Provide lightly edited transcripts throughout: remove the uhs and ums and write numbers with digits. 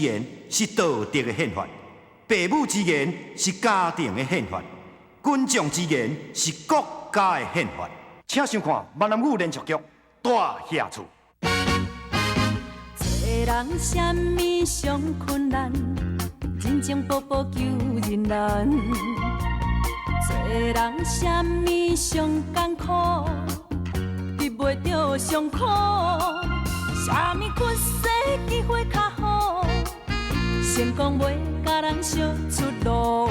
言是道德的宪法，父母之言是家庭的宪法，群众之言是国家的宪法。请想看闽南语连续剧《大下厝》。做人什么上困难，人情薄薄求人难。做人什么上艰苦，避袂着上苦。什么困世机会较好，成功袂甲人相出路。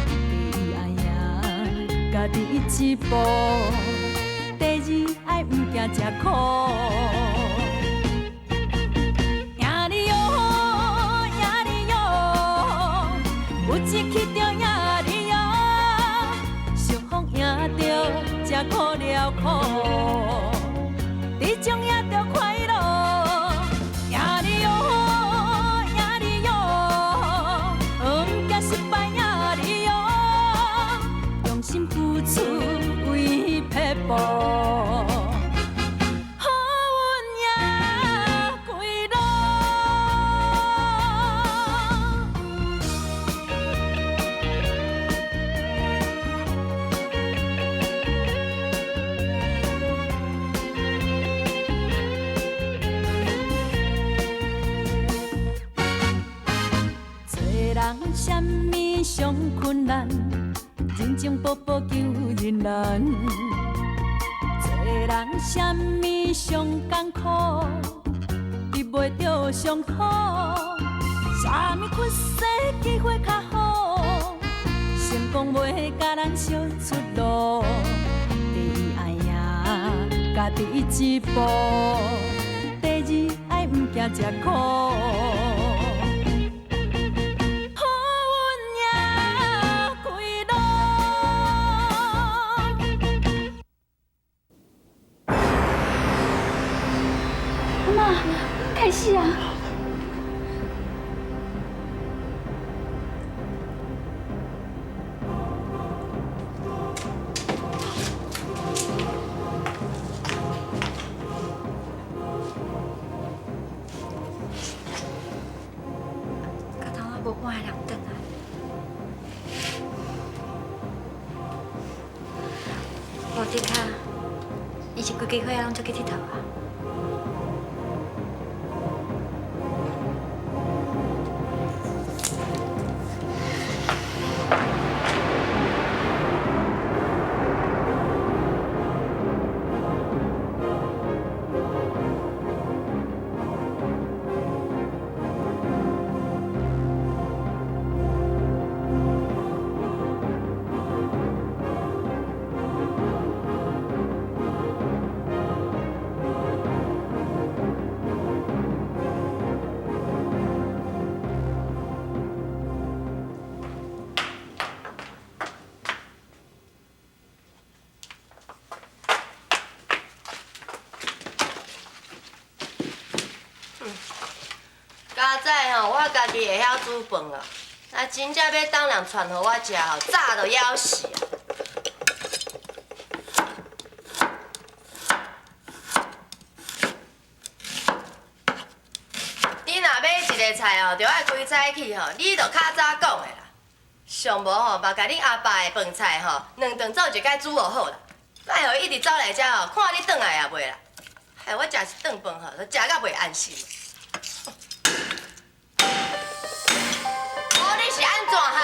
第一爱赢家己一步，第二爱毋惊吃苦。有志气着赢你哦，相逢赢着才苦了苦，你将赢着快乐，赢你哦，赢你哦，毋惊失败赢你哦，用心付出为撇步。什么上困难，人情薄薄求人难。做人什么上艰苦，避袂着上苦。什么困世机会较好，成功袂甲人相出路。第一爱赢家己一步，第二爱毋惊吃苦。开始啊！甲头仔无半个人转来，无的确，伊是规家伙仔拢出去佚佗啊。家仔吼，我家己会晓煮饭啊，若真正要当人传互我食吼，早就枵死啊！你若买一个菜吼，就爱规早起吼，你就较早讲的啦。上无吼，嘛甲恁阿爸的饭菜吼，两顿做一摆煮就好啦。莫互伊一直走来遮吼，看你转来也袂啦，害我食一顿饭吼，都食到袂安心。是安怎哈？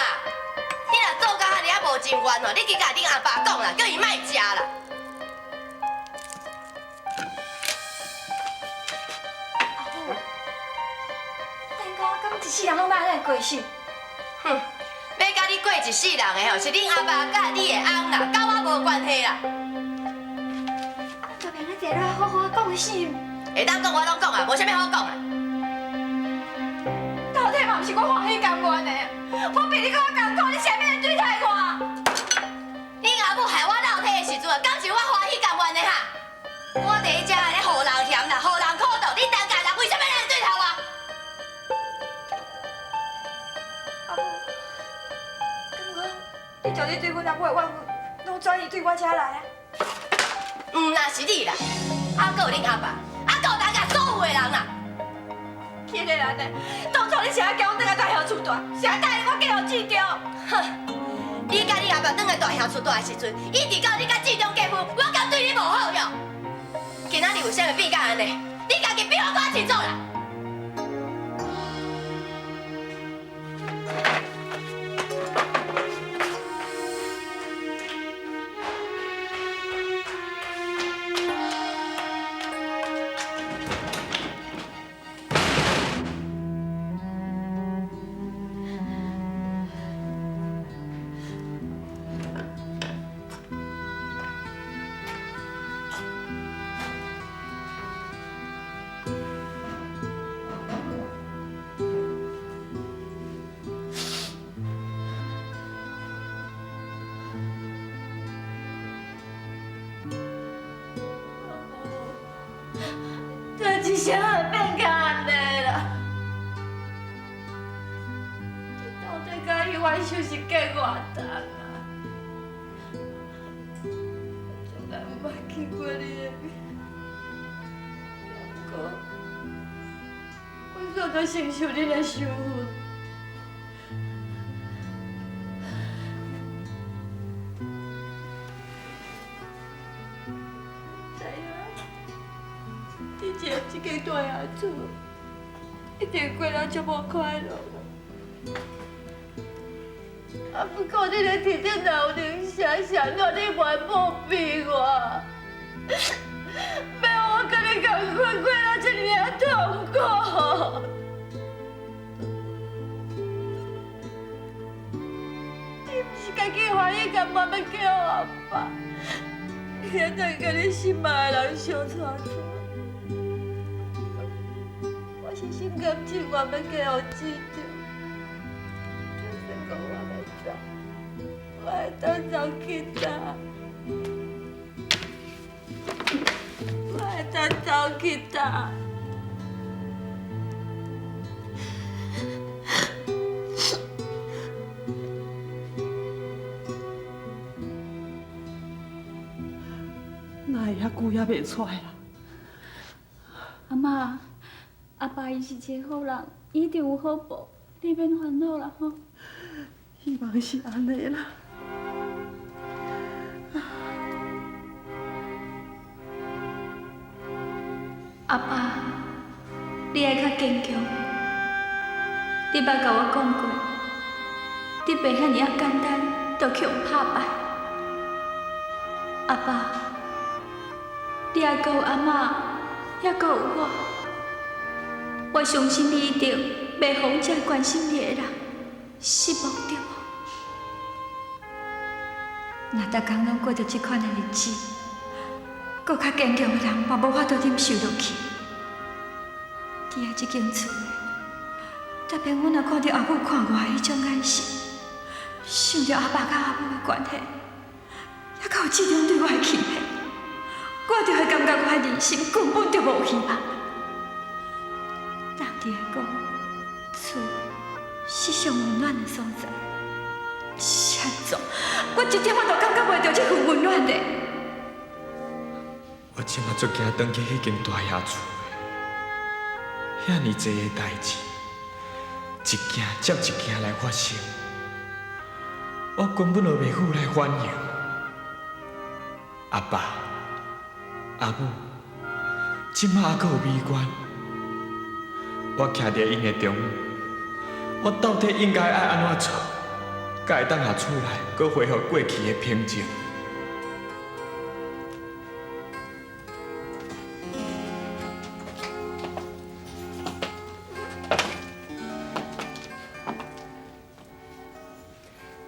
你若做到遐尔啊无情愿哦，你去甲恁阿爸讲啦，叫伊莫食啦。阿母，等讲敢一世人拢捌安尼过死？哼，要甲你过一世人的吼，是恁阿爸甲你的翁啦，甲我无关系啦。就凭你坐落好好讲死。会当讲我拢讲啊，无啥物好讲啊。到底嘛毋是我欢喜甘愿的。我比你搁较艰苦，你啥物人对待我？恁阿母害我老体的时阵啊，敢是我欢喜甘愿的哈？我伫遮咧互人嫌啦，互人苦毒，恁当家人为什么来对头我？阿母，敢讲你就你对阮阿母的怨恨，拢转移对我遮来啊？毋那是你啦，还佫有恁阿爸，还佫有大家所有的人啦。迄个人呢，当初你是爱叫我倒来大乡厝住，是爱答应我嫁互志忠？哼！你甲你阿爸倒来大乡厝住的时阵，一直到你甲志忠结婚，我敢对你无好哟。今仔日为什么变甲安尼？你家己比我讲清楚啦！代志啥会变甲安尼啦？你到底甲迄晚休是隔偌重啊？我从来毋捌见过你的面，不过我早就承受你的伤痕。知影？你一个这间大厦厝，一定过得足无快乐。啊，不过你的天顶老人常常让你瞒无逼我，要我跟你共款过得这么痛苦。你不是家己欢喜干嘛要叫我阿爸？现在跟你心爱的人相处出。我是心甘情愿要嫁予志忠，就算讲我要走，我会当走去哪？我会当走去哪？哪会遐久也袂出来啦？阿妈，阿爸伊是一个好人，伊一定有好报，你免烦恼啦吼。希望是安尼啦。阿爸，你爱较坚强。你捌甲我讲过，你爸遐尔啊简单，就去用拍败。阿爸，你还阁有阿嬷，还阁有我。我相信你一定袂互这关心你的人失望着无？若逐工拢过着这款的日子，搁较坚强的人嘛无法度忍受落去。伫遐这间厝的，特别我若看到阿母看我的迄种眼神，想着阿爸甲阿母的关系，还有这种对我的欺骗，我就会感觉我的人生根本就无希望。人哋会讲，厝是上温暖的所在，是安怎？我一点仔都感觉袂到这份温暖的。我即马足惊转去迄间大厦厝的，遐尼济个代志，一件接一件来发生，我根本就袂赴来反应。阿爸、阿母，即马还阁有美关，我徛伫因的中央，我到底应该爱安怎做，才会当下厝内，阁恢复过去的平静？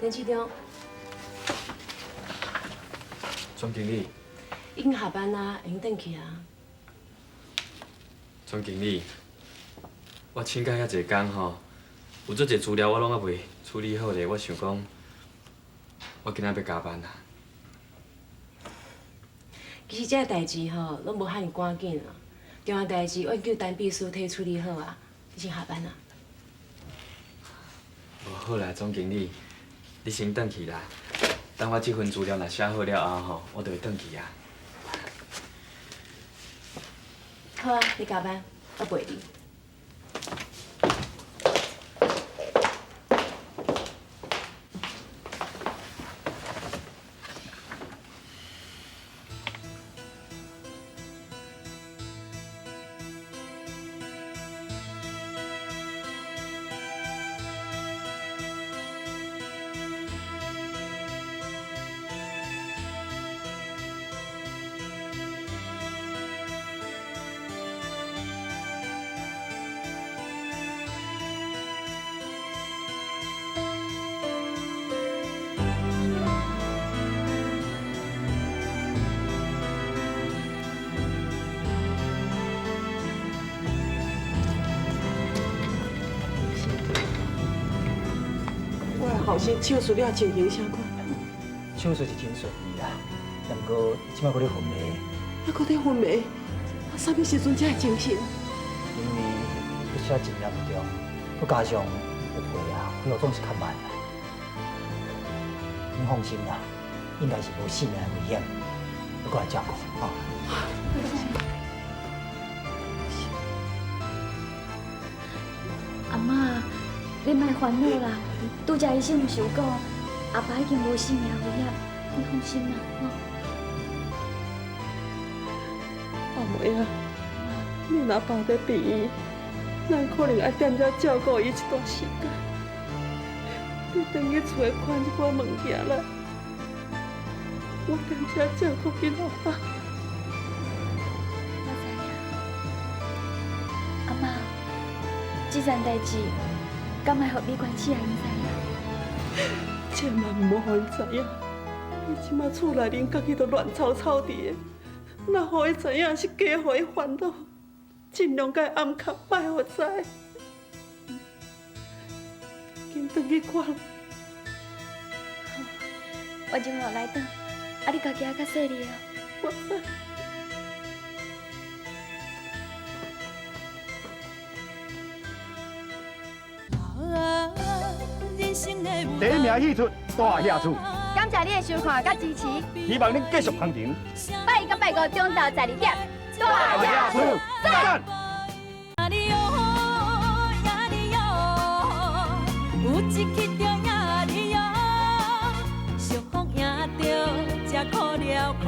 陈市长，总经理，已经下班啦，会用转去啊。总经理，我请假遐济工吼，有足济资料我拢还未处理好咧，我想讲，我今仔要加班啦。其实这个代志吼，拢无遐尼赶紧啊。重要代志我已经叫陈秘书替处理好啊，你先下班啦。好啦，总经理，你先转去啦。等我这份资料若写好了后吼，我就会转去啊。好啊，你加班，我陪你。后生手术了情形啥款？手术是真顺利啦，但不过即摆搁咧昏迷，还搁咧昏迷，啥物时阵才会清醒？因为必须要尽量中，佮加上有血啊，恢复总是较慢啦。你放心啦，应该是无性命的危险，你过来照顾吼。阿妈，你莫烦恼啦，拄则医生有想讲，阿爸已经无性命危险，你放心啦，吼。阿妹啊，你若爸在病院，咱可能爱踮遮照顾伊一段时间。你等去厝看一寡物件啦，我踮遮照顾你老爸。我知影，阿妈，这件代志，敢会互美观妻阿因知影？千万唔好互因知影，伊即马厝内面家己都乱吵吵的，若互伊知影是加互伊烦恼，尽量甲伊暗卡摆互知。紧转去看。我就落来等，啊，你家己啊较细腻哦。我知。第一名戏出大下厝，感谢你的收看甲支持，希望恁继续行情。拜一到拜五中昼12点，大下厝，赞！呀哩哟呀哩哟，有一起着呀哩哟，幸福赢着才苦了苦。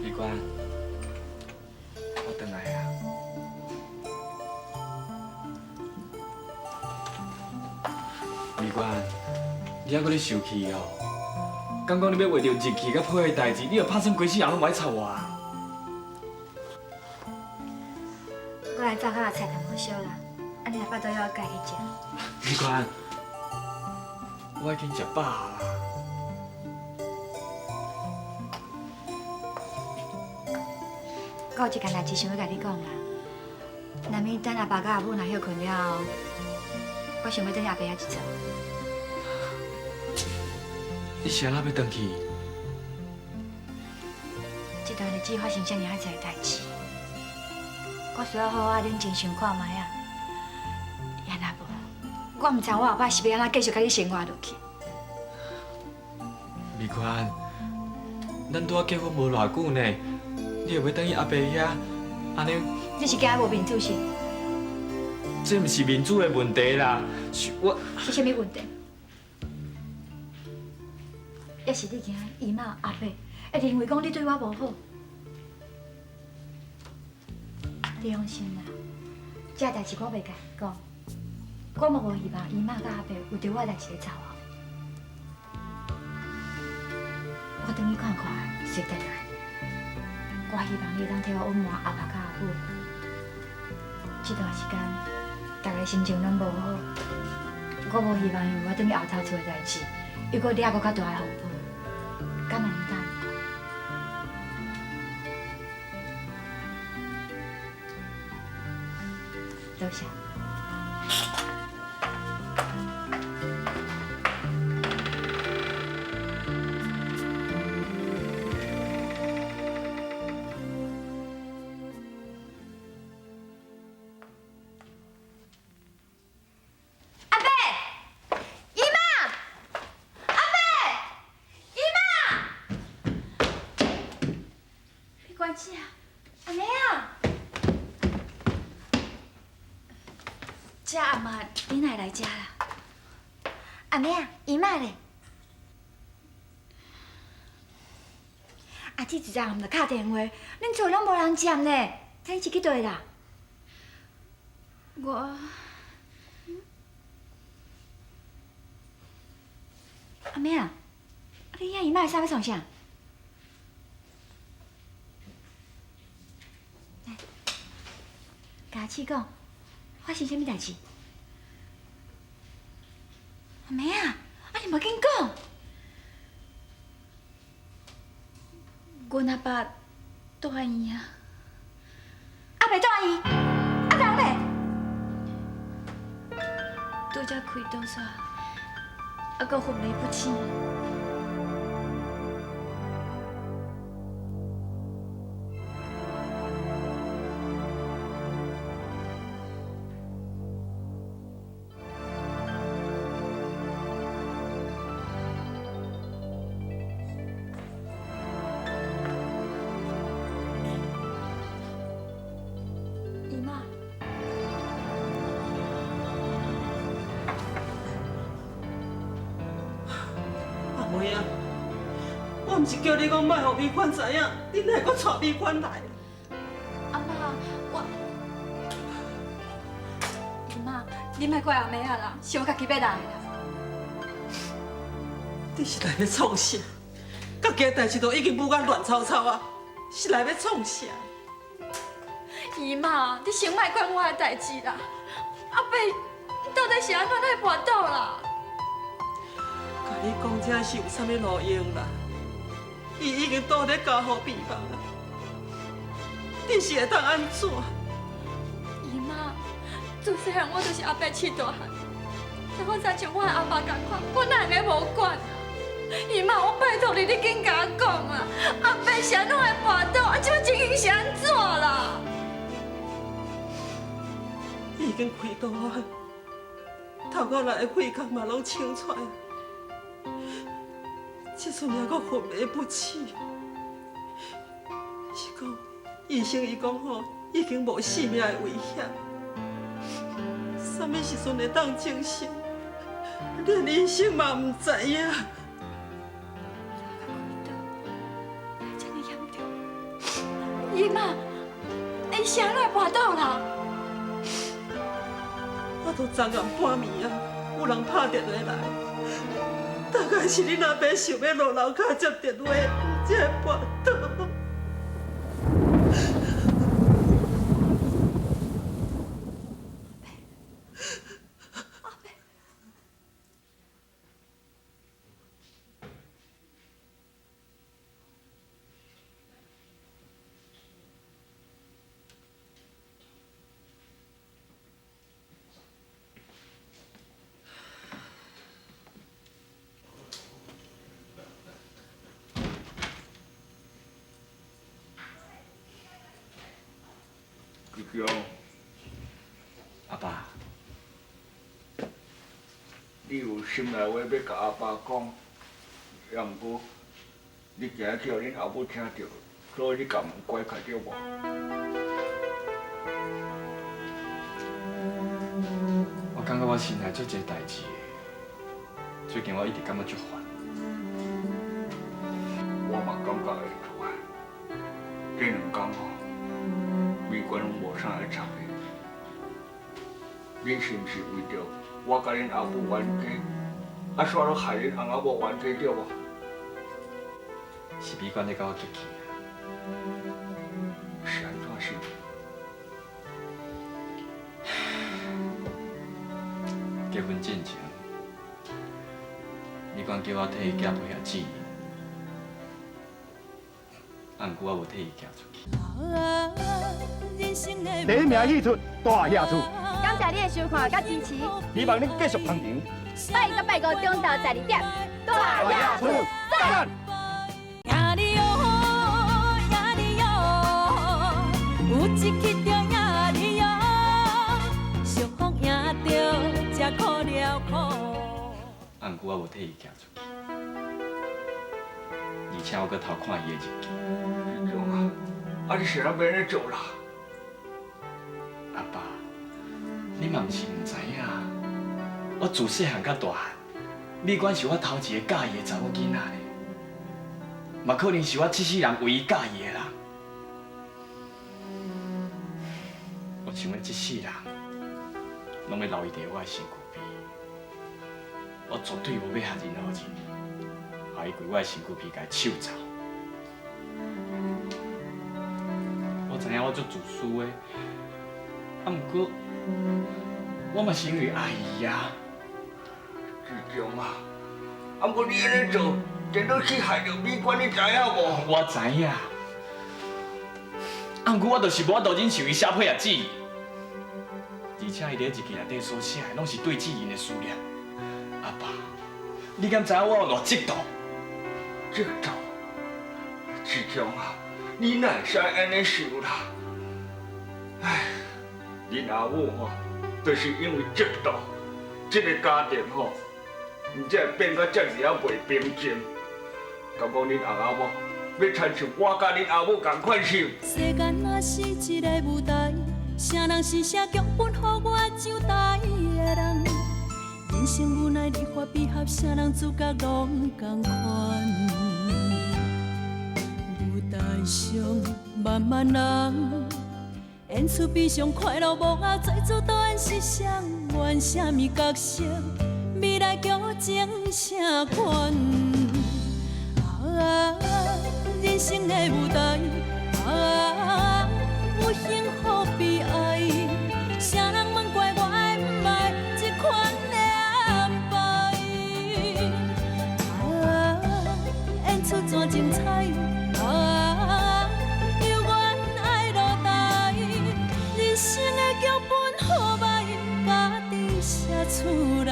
美观，我回来啊。美观，你还搁咧受气哦？刚讲你要为着日期甲配的代志，你就拍算规世人拢唔爱插我啊？我来早较菜淡薄烧啦，安尼下巴肚要家己食。美观，我已经食饱啦。我有一件代志想要甲你讲啦。若免等阿爸甲阿母若休困了后，我想要等阿伯遐一撮。你是安怎要回去？这段日子发生遮尔海济代志，我需要好好认真想看卖啊。也若无，我唔知我后摆是要安怎继续甲你生活落去。美观，咱拄仔结婚无偌久呢，你又要等去阿伯遐，安尼？你是惊无面子是？这毋是民主的问题啦，是我。是啥物问题？也是你惊姨妈阿伯会认为讲你对我无好？你放心啦，这代志我袂甲你讲，我嘛无希望姨妈甲阿伯有着我代志咧吵啊。我等你看看，随得来。我希望你会当替我温暖阿爸甲阿母。这段时间，大家心情拢无好，我无希望因为我等于后头做的代志，又搁惹搁较大的风波。敢会你答应我？多谢。关姐，阿妹啊！这阿妈你哪来遮啦？阿妹啊，姨妈咧？阿姊一早唔着敲电话，恁厝拢无人接呢，这你是去佗啦？我，阿妹啊，你遐姨妈啥要创啥？甲阿姊讲，发生啥物代志？阿妹啊，你无紧讲，阮阿爸住院啊！阿伯住院，啊人咧？拄则开刀煞，还阁昏迷不醒。妹啊，我毋是叫你讲莫互美款知影，你哪会阁带美款来？阿妈，姨妈，你莫怪阿妹啊啦，是我家己要来啦。你是来要创啥？家己的代志都已经不甲乱糟糟啊，是来要创啥？姨妈，你先莫管我的代志啦。阿伯到底是安怎来跋倒啦？甲你讲这是有啥物路用啦？伊已经倒咧家好病房啦，你是会当安怎？姨妈，自细汉我就是阿伯饲大汉，如果再像我的阿爸同款，我哪会无管啊？姨妈，我拜托你，你紧甲我讲啊！阿伯是安怎会跋倒？啊，这摆情形是安怎啦？已经开刀啊，头壳内的血孔嘛拢清出来，这阵还阁昏迷不起。是讲医生伊讲吼，已经无性命的危险，啥物时阵会当清醒，连医生嘛唔知影。这么严重？姨妈，你是安怎跋倒啦？我都昨暗半暝啊，有人拍电话来，大概是你那边想要落楼骹接电话，才会跋倒。阿爸，你有心内话要甲阿爸讲，也毋过你今日去互恁后母听到，所以你甲门关开着无？我感觉我心内足侪代志的，最近我一直感觉足烦。我嘛感觉会做啊，这2天吼，美国拢无啥来插的。你是毋是为着我甲恁阿母冤家，煞落害恁翁仔某冤家着无？是美管咧甲我激气啊！是安怎是？结婚进前，美管叫我替伊寄陪下纪念，啊，毋过我无替伊寄出去。第一名戏出大下厝，感谢你的收看甲支持，希望恁继续捧场。拜一到拜五中昼12点，大雅厝赞。呀哩哟，呀哩哟，有一去着呀哩哟，相逢赢着才苦了苦。啊，毋过我无替伊寄出去，而且我阁偷看伊的日记。是种啊，啊你是安要安尼做啦？阿爸，你嘛毋是毋知影，我自细汉到大汉，美管是我头一个喜欢的查某囡仔咧，嘛可能是我这世人唯一喜欢的人。我想要这世人拢要留伊伫我的身躯边，我绝对无要害任何人，害伊规我的身躯边甲伊抢走。我知影我足自私的。啊，毋过我嘛是因为爱伊啊。志忠啊，啊，毋过你安尼做，真到去害着美管，你知影无？我知影。毋过我就是无法度忍受伊写批也姊，而且伊咧日记内底所写的拢是对姊因的思念。阿爸，你敢知影我有偌嫉妒？嫉妒，志强啊，你哪会使安尼想啦？唉，恁阿母吼，就是因为嫉妒，这个家庭吼，才会变到遮尔啊袂平静。敢讲恁阿母要亲像我甲恁阿母同款想？世间若是一个舞台，啥人是写剧本，予我上台的人？人生无奈，离合悲合，啥人主角拢同款。舞台上万万人，演出悲伤快乐无啊，最主导演是谁？演啥物角色？未来剧情啥款？人生的舞台，有幸福悲哀，啥人问怪我的不爱这款的安排？演出怎精彩？有缘爱落台，人生的剧本好歹，家己写出来。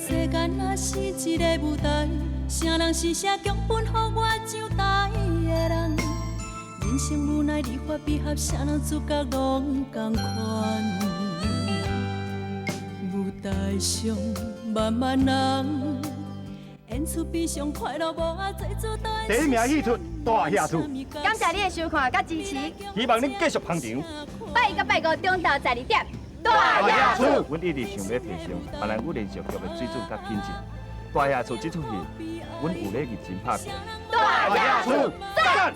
世间若是一个舞台，啥人是写剧本，予我上台的人？人生无奈，离合悲合，啥人主角拢同款。舞台上万万人，演出悲伤快乐无啊，最主导第一名戏出大下厝，感谢你的收看甲支持，希望恁继续捧场。拜一到拜五中昼12点，大下厝，阮一直想要提升闽南语连续剧的水准甲品质。大下厝这出戏，阮有咧认真拍过。大下厝赞。